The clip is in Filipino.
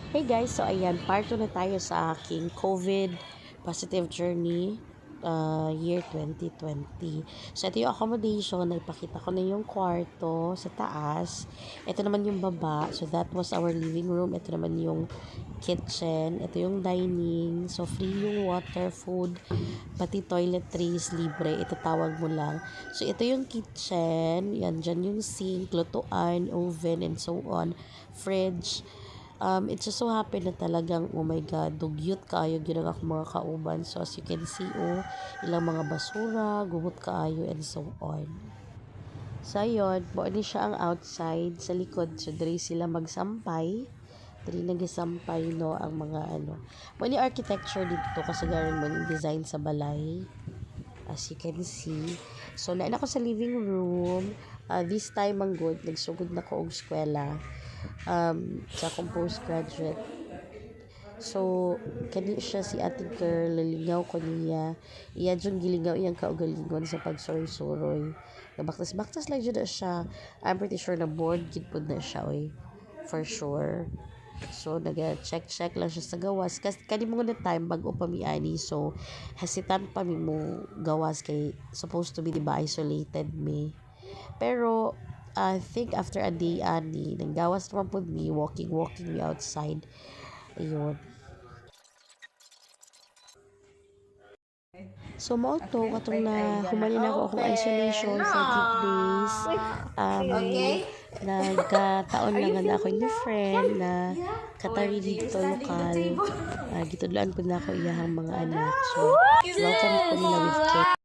Hey guys, so ayan, part 2 na tayo sa aking COVID positive journey year 2020. So ito yung accommodation, naipakita ko na yung kwarto sa taas. Ito naman yung baba, so that was our living room. Ito naman yung kitchen, ito yung dining. So free yung water, food, pati toiletries, libre. Ito tawag mo lang. So ito yung kitchen, yan, dyan yung sink, lutuan, oven, and so on, fridge. It just so happen na talagang, oh my God, dugyot kaayo ginang ako mga kauban. So, as you can see, oh, ilang mga basura, gumot kaayo, and so on. So, yun, buwan siya ang outside, sa likod. So, diri sila magsampay. Diri nagasampay, no, ang mga ano. Buwan architecture dito, kasi garing mo yung design sa balay. As you can see. So, nain ako sa living room. This time, ang good, nagsugod na ko og eskwela. Sa akong postgraduate. So, kani siya si ate girl, lalingaw ko niya. Iya dyan gilingaw iyang kaugalingon sa pagsuroy-suroy. Nabaktas-baktas lang dyan na siya. I'm pretty sure na bored gid pud na siya, oy. For sure. So, naga-check-check lang siya sa gawas. Kasi kani mo na time, bago pa mi ani. So, hesitant pa mi mo gawas kay supposed to be, diba, isolated me. Pero, I think after a day, ani, nanggawas naman po me, walking me outside. Ayun. So, mao to, katong na humalin ako akong isolation for 8 days. Nagkataon lang na ako yung friend na katari dito lokal. Gitudlaan po na ako iyahang mga anak. So, welcome ko nila with cake.